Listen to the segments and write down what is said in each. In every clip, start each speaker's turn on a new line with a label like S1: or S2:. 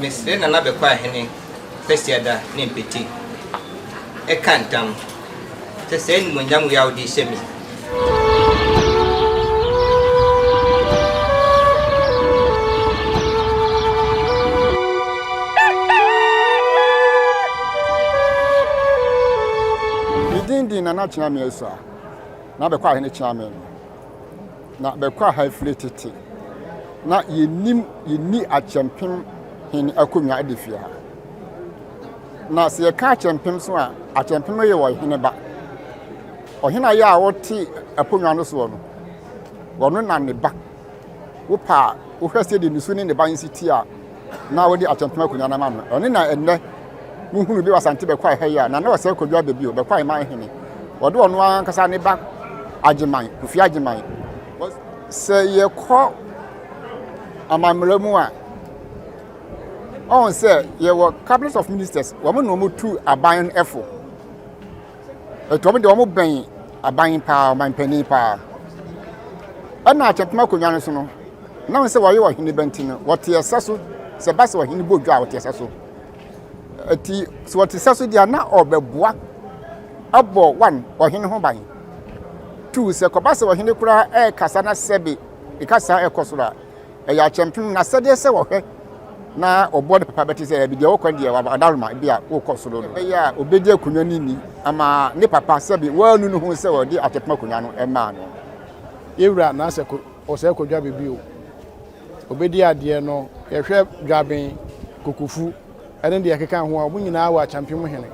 S1: mesre na Bekwaimanhene Festiada Nimpeti. E cantam. Se sen munyamu ya odi semi.
S2: Dindi na na china miesa. Na Bekwaimanhene china na Bekwaimanhene fletete. Na yeni Akyempenhene akonwa adefia. Na se ka Akyempenhene so a Akyempenhene ye wo hene ba. Ohena ya a wote akonwa no so no. Wono na ne ba. Wo pa wo hwese de nisu ne ba nsiti a na wo di Akyempenhene akonwa na ma no. Oni na enne muhunu bi wasante Bekwaimanhene ya na wose kodwa bebi o Bekwaimanhene. Wode ono ankasa ne ba agyeman, kufi agyeman. Se ye ko amamremu a on say ye were cabinet of ministers wo no mo tu aban efo eto mo de wo ben aban pa manpani pa ana Akyempenhene akonwa no so no na won say wo ye wo hene benti no wo te esaso se ba se wo hene bodwa wo te esaso ati so wo te esaso dia na obeboa abo one wo hene ho ban two se ko ba se wo hene kura e kasa na sebe e kasa e kosura e ya Akyempenhene na sede se wo hwe na obode papa beti se bi de wo kwande wa adaruma bia wo kosoro no e ya obedi akunwa ni ama ne papa sebe wa nu no hu se wo di Akyempenhene akunwa no e ma no
S3: ewura na se ko o se ko dwa bebi o obedi ade no ye hwe dwaben kokofu ene de yakeka ho a obunyina wa Akyempenhene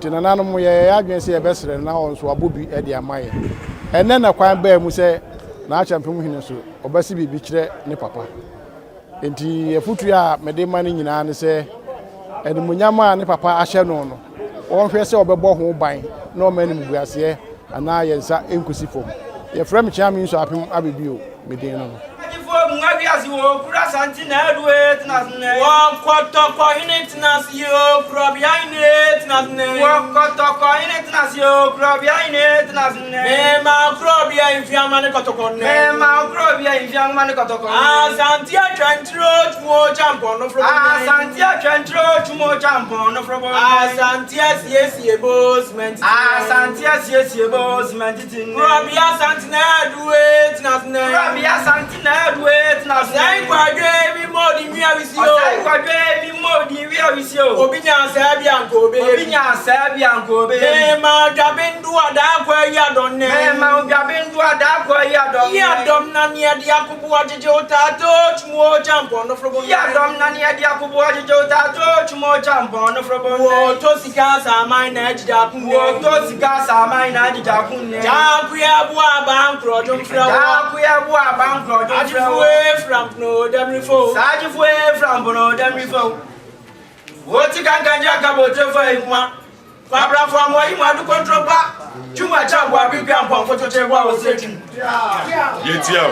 S3: tinanano mo ye adwen se ye besere na ho so abobi e de amaye ene na kwan ba mu se na Akyempenhene so obasi bibi kire ne papa enti efutu ya mede mane nyina ne se ene munyama ne papa ahye no no won hwe se obebo ho ban na o mani muguase ana ye nsa enkusi fom ye frem chiami so apem abebio mede no
S4: Mwabi asiwo kura santi na edwe tinasne wakotoko ine tinasyo krobia ine tinasne wakotoko ine tinasyo krobia ine tinasne mema krobia infiama ne kotoko ne mema krobia infiama ne kotoko santi atwantro tumo champion no frobo santi atwantro tumo champion no frobo santi asiesie bosment santi asiesie bosment tin krobia santi na edwe tinasne krobia santi na edwe Say kwadwe modi mi awisio say kwadwe modi wi awisio obinya sabianko be ma jabendu adakwa yadonne ma jabendu adakwa yadonne yadom na ne ade akubu ajeje otato chumo champion no frobo yadom na ne ade akubu ajeje otato chumo champion no frobo wo to sika sa man na ajija kunne wo to sika sa man na ajija kunne jakuya bu abankro jomfra jakuya bu abankro jomfra from no dem rifo saji fue from no dem rifo woti ganganja kabo tefa ikwa kwabra from wa imu adu control ba chuma changu abibi ampon foto chewa o setu
S5: yetia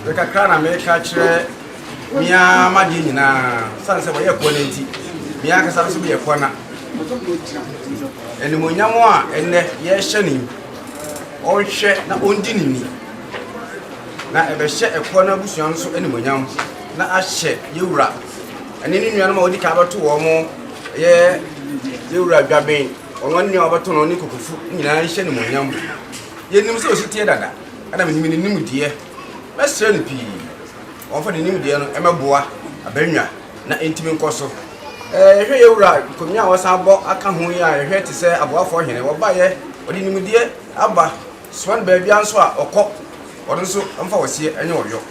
S6: we kakra na me ka kire mia madi nyina sanse wo ye ko nenti mia ka sanse ye ko na eni monyamo a enne ye hye ni o hye na ondi ni na ebehye ekwo na busuan so animonyam na ahye yewura ene ni nuan ma odi ka bato wo mo ye yewura dwaben ono ne obato no ni kokofu nyina hye animonyam ye nim so ositie dada ana me nim nimdie mesre no pi onfa ne nimdie no emeboa abanwa na entimi nkoso hwe yewura komnya wosan bo aka ho ya hwe te se aboafo hene wo ba ye odi nimdie aba swan ba bia nso a okọ Odun so amfa wase enye oyo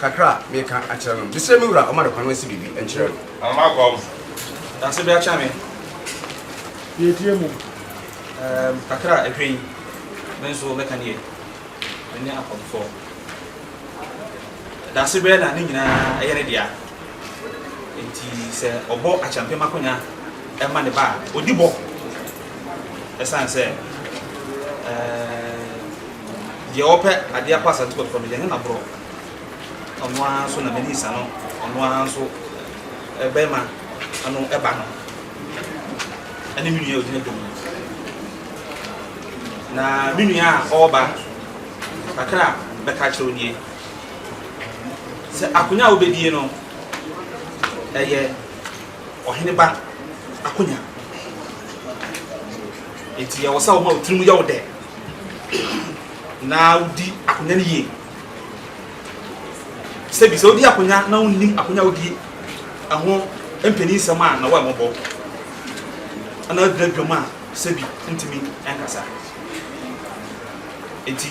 S6: kakra me ka akire no de se me wura o ma de kwan wase bibi enchire no
S5: ama kom
S4: da se bia cha me
S3: ye tie mu
S4: kakra ehwen menso meka ne ene akofo da se bia na ne nyina ayere dia enti se obo Akyempenhene makonya e ma ne ba odibo esan se ye ope ade akwasa to from the na bro onwa so na menisa no onwa so ebema anu eba no ani minua odine dum na minua oba kakra beka chiro nie se akunya obedie no
S6: ɛyɛ ɔhene ba akonya enti yɛ wɔsa wo ma otirimu yɛ wo dɛ na wodi akonya no yie sɛbi sɛ wodi akonya na wonnim akonya wodi ɛho mpani nsɛm a na wɔmmɔbɔ ana adwuma dwom a sɛbi ntumi ɛnkasa enti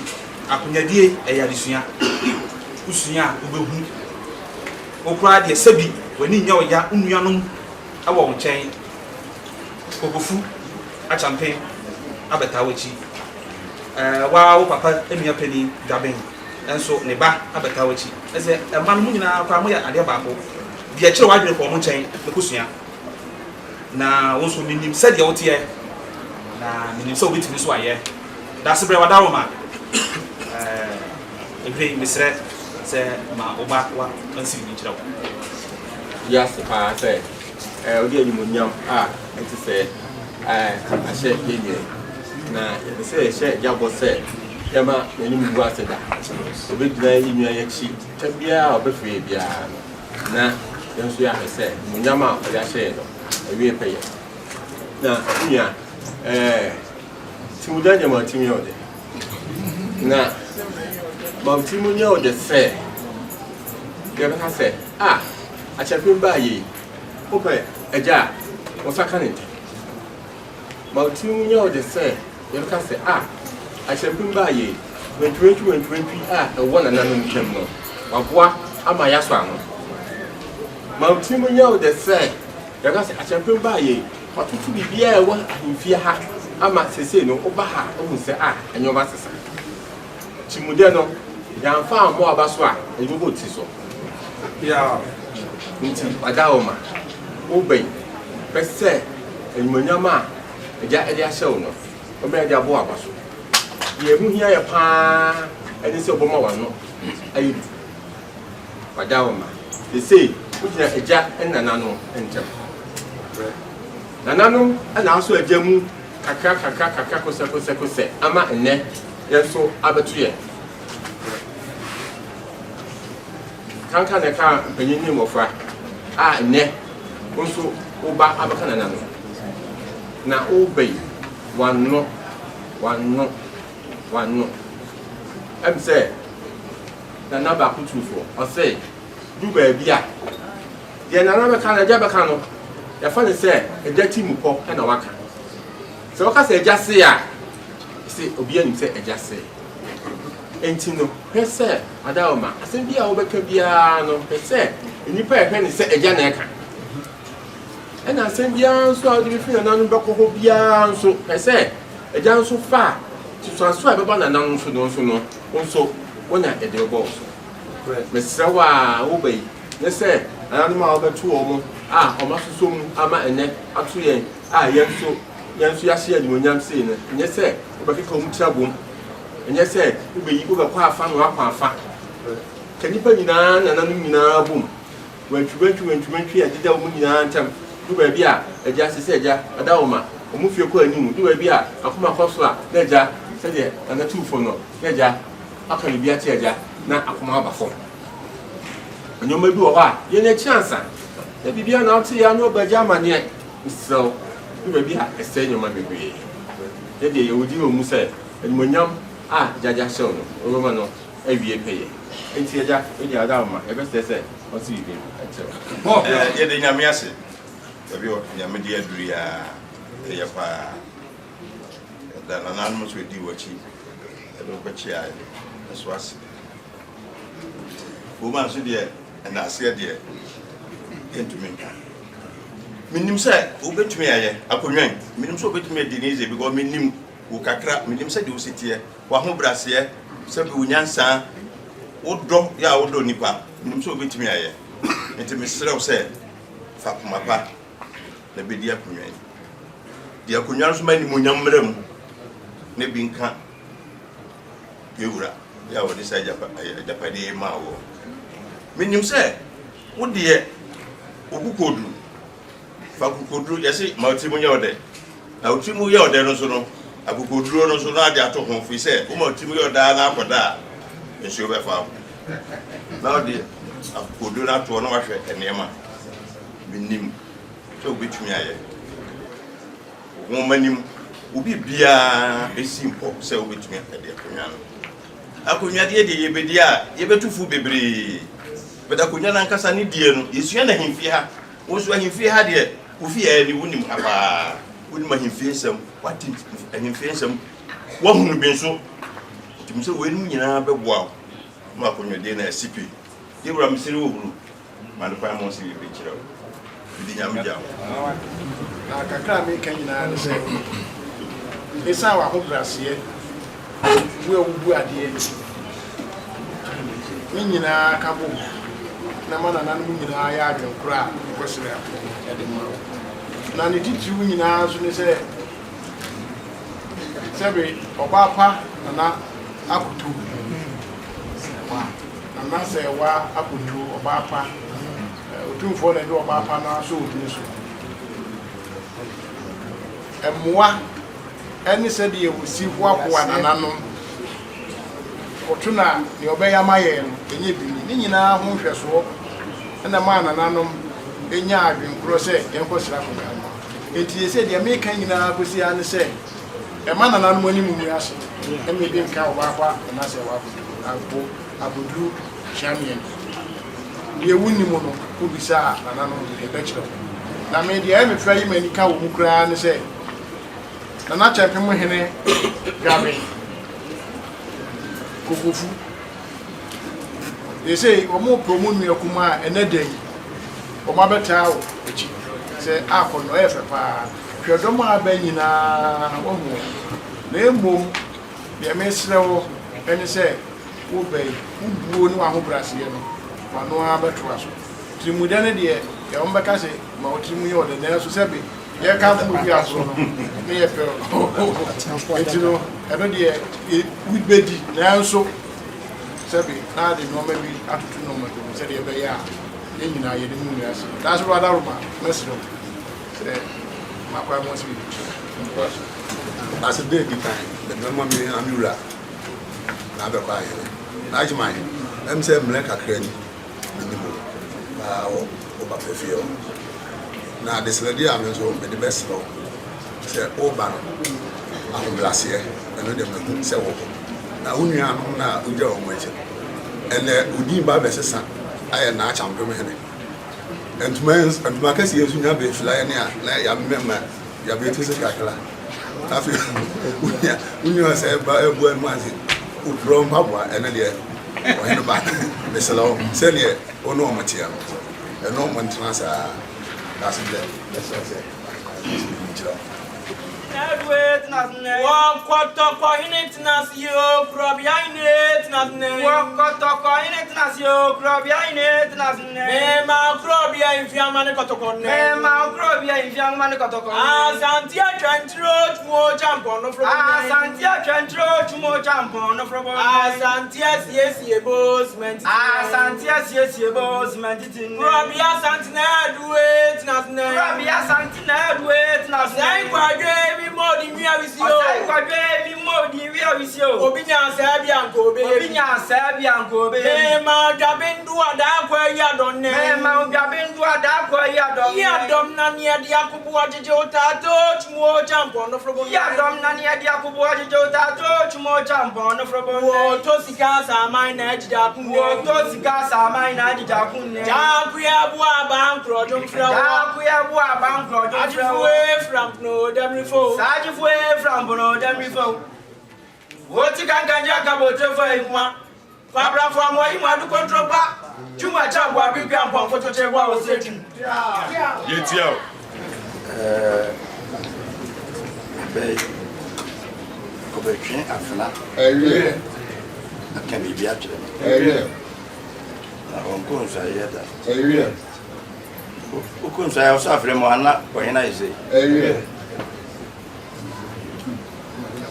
S6: akonyadie ɛyɛ adesua usua a wobɛhu wokora deɛ sɛbi w'ani nyɛ wo ya nnuanom ɛwɔ wo nkyɛn kokofu Akyempenhene abɛtaa w'akyi waa wo papa enua pani dwaben enso ne ba abɛtaa w'akyi ɛsɛ ɛma no mu nyinaa kwa mo yɛ adeɛ baako deɛ kyerɛ w'adwene kɔ mo nkyɛn ne kosua na wo nso minim sɛdeɛ woteɛ na minim sɛ wobɛtumi so ayɛ daase brɛ wada wo ma ɛhwɛ mesrɛ sɛ ma woba wa ansiri bi kyerɛ wo
S7: yes paa sɛ wode animonyam a ɛte sɛ ahyɛ yɛnyɛ na yɛde sɛ yɛhyɛ gyabɔ sɛ yɛma n'anim gu ase da obɛgyina yɛ nnua yɛakyi twɛ biara a ɔbɛfiri biara no na yɛn nso yɛahwɛ sɛ animonyam a ɔde ahyɛ yɛ no awie pɛyɛ na nnua timuda deɛ ma ɔtumi yɛ ɔde na ma ɔtumi yɛ ɔde sɛ yɛbɛka sɛ Akyempenhene baa yɛ wopɛ agya a wɔsaka ne ntɛm ma ɔtumi yɛ ɔde sɛ yɛbɛka sɛ Akyempenhene baa yɛ wantwantwi a ɛwɔ nananom ntam no waboa ama yɛasɔ ano ma ɔtumi yɛ ɔde sɛ yɛbɛka sɛ Akyempenhene baa yɛ watoto biribiara ɛwɔ ahemfie ha ama sesei no woba ha wohu sɛ ɛnyɛ ɔba sesa timude no yɛamfa ammɔ aba so a ɛnyɛ bɔ ti so nti wada wo ma wobɛn pɛ sɛ animonyam a agya ɛde ahyɛ wo no ɔbɛn de abo aba so deɛ ɛho hia yɛ paa ɛne sɛ ɔbɔma wano ayɛ du wada wo ma sesei wogyina agya ɛnananom nkyɛm nananom ɛna aso agya mu kakra kosɛ ama nnɛ yɛn nso abɛto yɛ kanka ne ka mpanyin ne mmɔfra nnɛ nso woba abɛka nana no na wobɛyi wano ɛm sɛ nana baako tufoɔ ɔsɛ du baabi a deɛ nana bɛka no agya bɛka no yɛfa ne sɛ agya ti mu kɔ ɛna waka sɛ wɔka sɛ agya se a sɛ obi anim sɛ agya se enti no hwɛ sɛ adawoma asɛm bi a wobɛka biara no hwɛ sɛ nnipa ɛhwɛ ne sɛ agya na ɛka ɛna asɛm biara nso a wode bɛfiri nananom bɛkɔ hɔ biara nso hwɛ sɛ agya nso fa a tutuaso a ɛbɛba nananom nso no nso wona ɛde bɛbɔ wo so mesrɛ wo a wobɛyi ne sɛ nananom a wobɛto wɔ mu a ɔma soso mu ama ɛnɛ ato yɛn a yɛn nso yɛahye animonyam sei no ɛnyɛ sɛ wobɛkeka mu tira bom ɛnyɛ sɛ wobɛkɔ afa no wakɔ afa ka nnipa nyinaa nananom nyinaa bom wantwimantwi a deda wo mu nyinaa ntam du baabi a agya se sɛ agya ada wo ma ɔmo fie kɔ anim du baabi a akoma kɔ so a na agya sɛdeɛ nanatufo no na agya aka ne bi ate agya na akoma aba fam nneɛma bi wɔ hɔ a yɛn akyi ansa na biribia na wote yɛ anyɛ ɔbagya amanneɛ nsrɛw du baabi a ɛsɛ nneɛma bebree yɛdeɛ yɛwɔdi wɔ mu sɛ animonyam a jaja show no ɔbɛma no awie pɛyɛ enti agya ɛdi ada wo ma ɛbɛsɛ sɛ ɔsi bibi ɛkyɛw
S5: yɛde nyame ase baabi nyame de aduru a ɛyɛ paa da nananom so di wɔkyi ɛde wobɛkyi a ɛso ase woma nso deɛ ɛna aseɛ deɛ yɛntumi nka menim sɛ wobɛtumi ayɛ akonnwan menim sɛ wobɛtumi adi ne yie because menim wo kakra menim sɛ de wo sitiɛ waho braseɛ sɛ bi wo nyansa wodɔ yɛ a wodɔ nipa menim sɛ wobɛtumi ayɛ nti mesrɛ wo sɛ fa koma pa na bɛdi akonnwan di akonnwa nso ma animonyam mmerɛ mu na bi nka yɛwura yɛ a wɔde sɛ agyapadeɛ ma wɔ menim sɛ wodeɛ wokukoduru fa kukoduru yɛse ma wotiri mu nyɛ ɔdɛ na wotiri mu yɛ ɔdɛ no so no akokoduro no so na ade ato ho fi sɛ wo ma wotiri mu yɛ ɔdaa na akɔda a nsuo bɛfa wo na wode akokoduro no atoɔ na wahwɛ nneɛma minim so obetumi aye womanim obi bia esimpo se obetumi ade akonya no akonya de yebedi a yebetufu bebre beda konya na nkasa ne die no yesua na hemfie ha wo so hemfie ha de ofi ya ni wonim aba wonim hemfie nsam wati hemfie nsam wo hunu bi nso tumi se we nim nyina beboa ma akonya de na sipi de wura misiri wo huru ma do pa mo si bi kira bi nyam jaw
S3: na kakra me kan nyina ne se esa wa ho brase we obu ade ni nyina ka bo na mana nan mu nyina ya adwen kura ko sire ade mo na ne titi wu nyina so ne se sebe oba pa na akutu na se wa akutu oba pa otumfo na do oba pa na so otu so emwa eni se de ewusi kwa nananom otuna ne obeya maye no enye bi ni nyina ho hweso na ma nananom enya adwenkro se yenko sira ko ga enti se de me kan nyina kosi ane se e ma nananom ani mu ase emi bi nka oba kwa na se wa ko abudu champion ye wuni mo no obisa nananom e bechiro na me de e me fra yi mani ka wo mu kra ne se na Akyempenhene gabe kokofu they say omo promote me akuma eneden omo beta o echi say akono efe pa hwedo ma ba nyina omo na emom de mesrewo eni say wo bai ubuo ni wa ho brase ye no wano abeto aso trimudane de ye ombeka say ma otrimu ye ode na so sebe ye ka fu bi aso no me ye pe etino eno de we bedi na so sebe na de no ma bi atutu no ma do se de be ya ye nyina ye de mu yasi that's what that room mesro se ma kwa mo si
S8: as a day the time the mama me amura na Bekwaimanhene na ajimai em se mle kakra ni minimo ba o ba fefio na desledi am so me the best law se o ba no ahomlase eno de me se wo na unua no na uja o mwache ene udi ba be sesa aye na Akyempenhene entuma kasi yesu nya be fly ne a na ya memma ya be tese kakla afi unua se ba ebu an mazi udrom pabwa ene de o hene ba be selaw se ne ono matia no eno mo ntana that's it. That's it.
S4: One quarter coinage nas yo, Crobianet Nasne. One quarter coinage nas yo, Crobianet Nasne. Ma Crobia in Fiamman Cotocon. Ma Crobia in Fiamman Cotocon. Ah, Santia Trench more jump on the floor. Ah, Santia Trench more jump on the floor. Ah, Santias, yes, ye boss meant. Ah, Santias, yes, ye boss meant. Crobia Santina do it, Nasne. Crobia Santina do it, Nasne. More than we are with you. I more than we are with you. Obinya Sabian Kobe. Obinya Sabian Kobe. Ma Gabin do a dark way yadon. Ma Gabin do a dark way yadon. Yadom Nania Diakubu Jota, touch more jump on the floor. Yadom Nania Diakubu Jota, touch more jump on the floor. Tosikas are mine edge Jakun. Tosikas are mine edge Jakun. Jakuya Bua Bankro, Jakuya Bua Bankro, away from no damn reform. Saji fue from Bono dem rifo. What you can get about to find one. Fabra from where you want to control back. Too much of what we can for to take what was taking.
S5: Yes, yo.
S8: Cobertin afla. Can be beaten. On comes I hear that. Who comes I also have Remana when I say.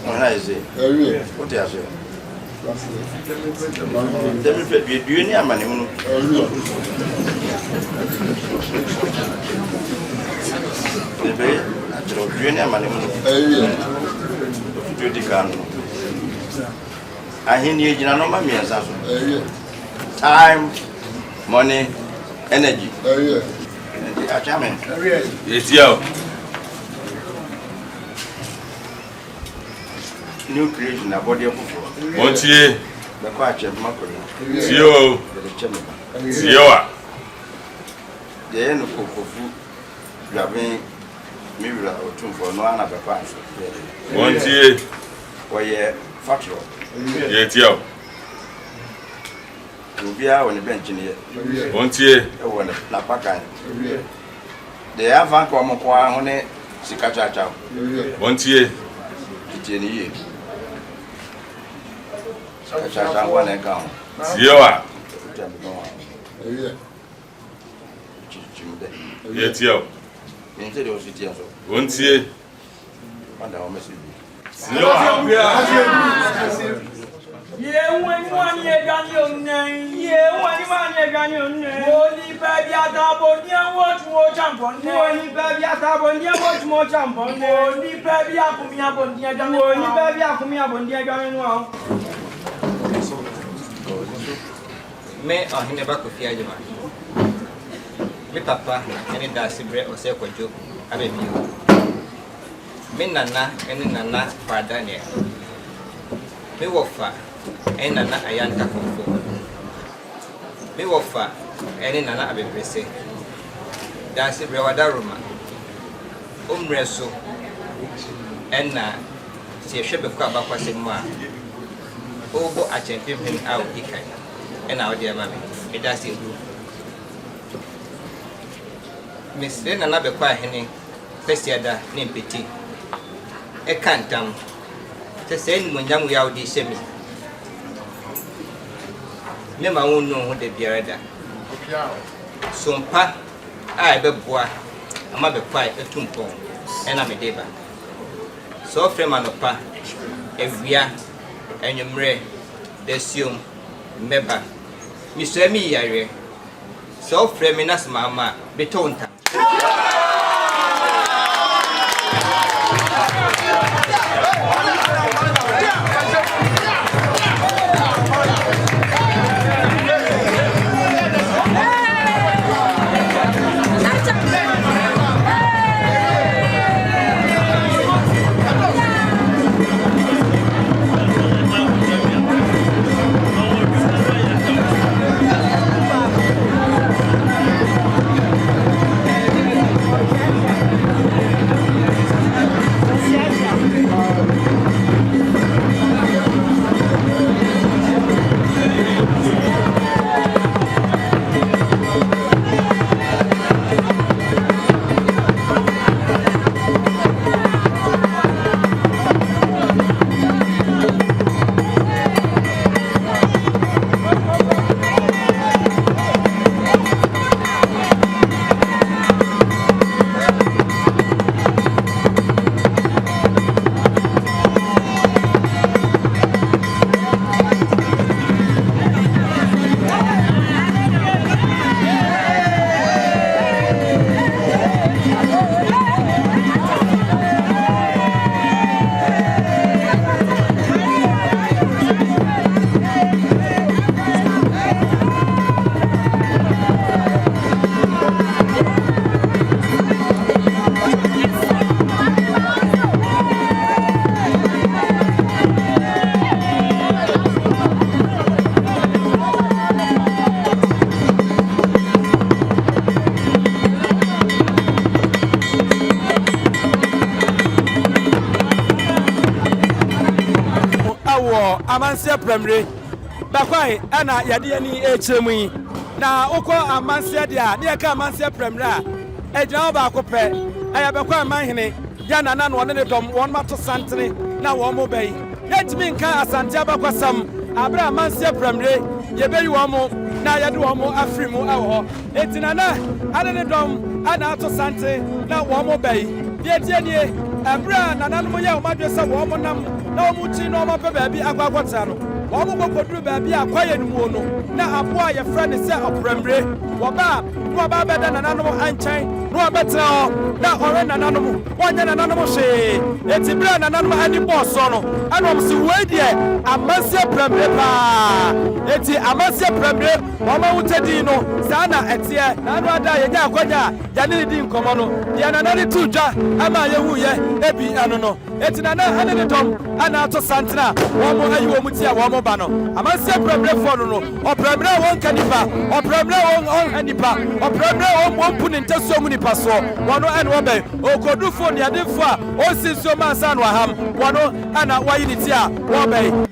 S8: When I say, what do you say? Do you need money? Time, money, energy.
S5: Akyempenhene.
S7: Yes, yo.
S5: New creation abode fufu.
S7: Montie.
S5: Bekwaimanhene.
S7: Tio. Tio.
S5: Ye no kokofu. Dwaben mi wura otumfo no ana Bekwaimanhene.
S7: Montie.
S5: Oye factory.
S7: Yes, yo.
S5: Ubia woni bench ne ye.
S7: Montie.
S5: E woni na pakan. De avan ko mo kwa ho ne sika chacha.
S7: Montie.
S5: Tie ni ye. Chacha wa na ka ho.
S7: Tio a. Yes, yo.
S5: Instead of city so.
S7: Montie.
S5: Wanda o mesi.
S7: Tio a.
S4: Ye when one year Ghanaian name, ye when man year Ghanaian name. Only baby at Abonian watch more champion. Only baby at Abonian watch more champion. Only baby at Kumia Bondia Ghan. Only baby at Kumia Bondia Ghan.
S1: Me ohine ba kofi ajima. Me papa ene da sibre ose kwajo abebi. Me nana ene nana father ne. Me wofa ene nana ayanta kofo. Me wofa ene nana abebrese. Da sibre wada Roma. Umreso ena se hwebe kwa bakwase mu a. Obo Akyempenhene a odikan. Ena odi amame edase egu Mr. Nana Bekwaimanhene Pesiada ne mpeti e kantam te se nmunyamu ya odi hyemi me ma wonu ho de biara da sompa a ebeboa ama Bekwai etumpon ena me deba so frema no pa ewia enwumre desium meba misemi yare so freminas mama betonta
S9: Amansia Primary Bekwai ana yade ani echiremu yi na ukọ amansia dia ne ka amansia Primary a ejina ba akopẹ aya Bekwaimanhene ya na na no ne dom won mato santene na wo mo bai yetimi nka asante abakwasam abra amansia Primary ye beri wo mo na yade wo mo afrimu awo etina na ade ne dom ana ato sante na wo mo bai ye tie nie abra na nanu ye o madwesa wo mo nam na omuchi no ma pebe bi agwagwata no wo mo kokoduru ba bi akwaye no mu no na aboa ye frɛ ne sɛ oprambre Waba, Waba better than animal and chain, no better, that or an animal, one an animal say, it's a brand and animal any boss sono, and I'm so wait yet, I must say premier, it's a must say premier, Mama Utadino, Sana, etia, Nanada, Yaquaja, Yanidin Comono, Yanani Tuja, Amaya, Ebi, Anono, it's an another Tom, Anato Santana, one more Mutia, one more bano, I must say premier for no, or premier one canipa, or premier one hanipa, or premier one put into so many passo, one and one bay, or Kodu for the Adifa, or since your man son Waham, one and a Wayinitia, one bay.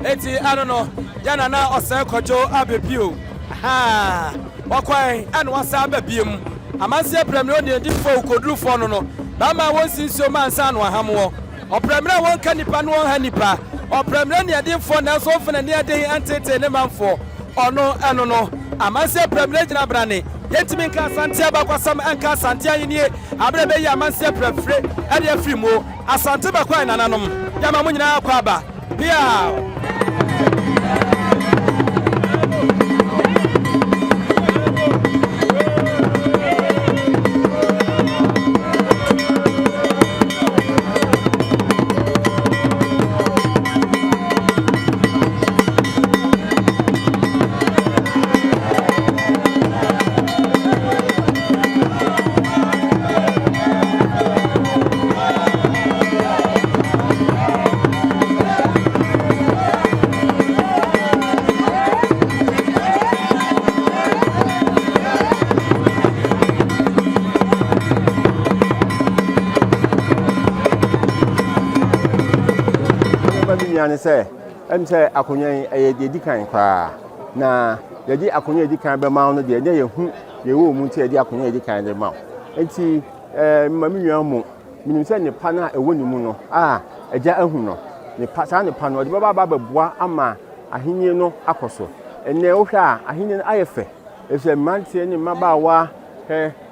S9: Eti I don't know. Yana na ose kojo abebio. Ha. Wakwai and wasa abebiem. Amanse premier ne di fo kodru fo no no. Ba ma won sinso man san wa hamwo. O premier won kanipa no won hanipa. O premier ne di fo na so fo na ne ade antete ne manfo. Ono eno no. Amanse premier gina brane. Yentimi nka asante abakwasam anka asante ayenie. Abrebe yi amanse prefre e de afri mo. Asante bakwai nananom. Yama mo nyina akwa ba. Bia.
S10: Nyane say say akonyan e di kan kwa na ye di akonyan di kan be ma no de ye hu ye wo mu ti ye di akonyan di kan de ma enti ma mi nwan mu minim say ne pa na e wo ni mu no eja ahu no ne pa sa ne pa no de ba beboa ama ahenni no akoso enne wo hwa ahenni ayefe efe mantie ne mabawa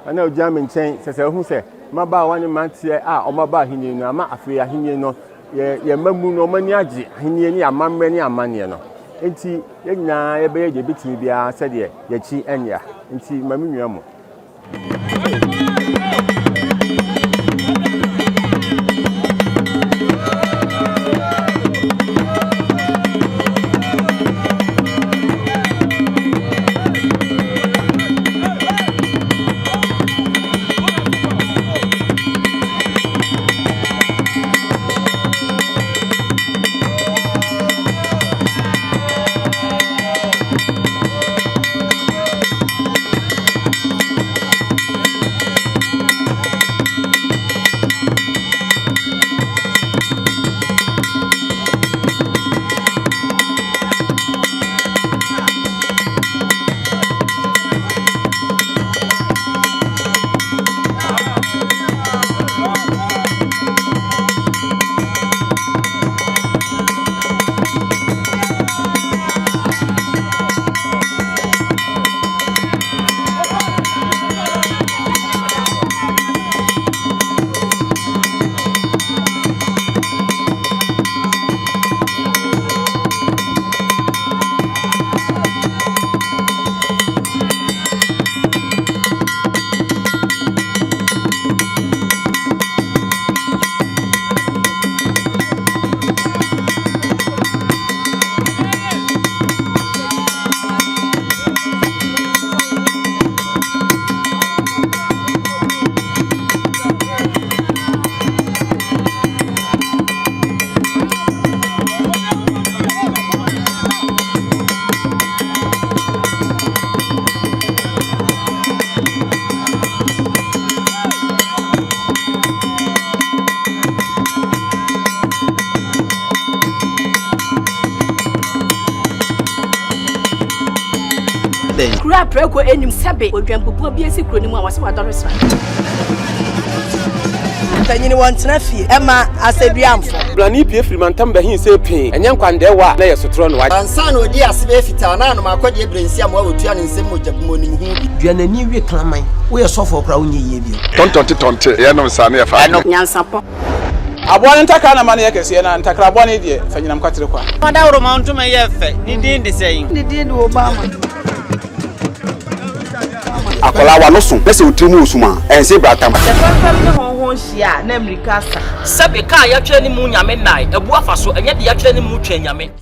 S10: ana oja me nchen sese hu se mabawa ne mantie o maba ahenni no ama afi ahenni no ye mamu no mani agi ahenie ni amamre ni amane no enti ye nyina ye be ye bitimi bia se de ye chi enya enti mami nwa mu
S11: kura preko enim sebe odwampopo bi esi kuro ni mu a wase wadore sra
S12: tanyini wantena fie ema aseduamfo
S9: blani pie frimantam bahin se pin enya nkwande wa na yesotro no wa
S12: ansa na odi asebe fita na no makode ebrensi am wa wotua ne nsem mojabumo nim hu
S13: duanani wie klaman wo ye sofo kra wo nye yie bi
S2: tontonte ye no nsa na ye fa
S11: Nyansapo
S3: aboa ntaka na ma na ye kese na ntakra aboa ne de fanyinam kwatere kwa
S4: Mada woro ma ntuma ye fe ni din de sey
S12: ni din de Obama
S6: akola wa no so pese otimu osuma ense bratam
S12: fam ne honhon hia na America sa
S4: sebe ka ya twa ni mu nyame nai ebu afa so enye de ya twa ni mu twa nyame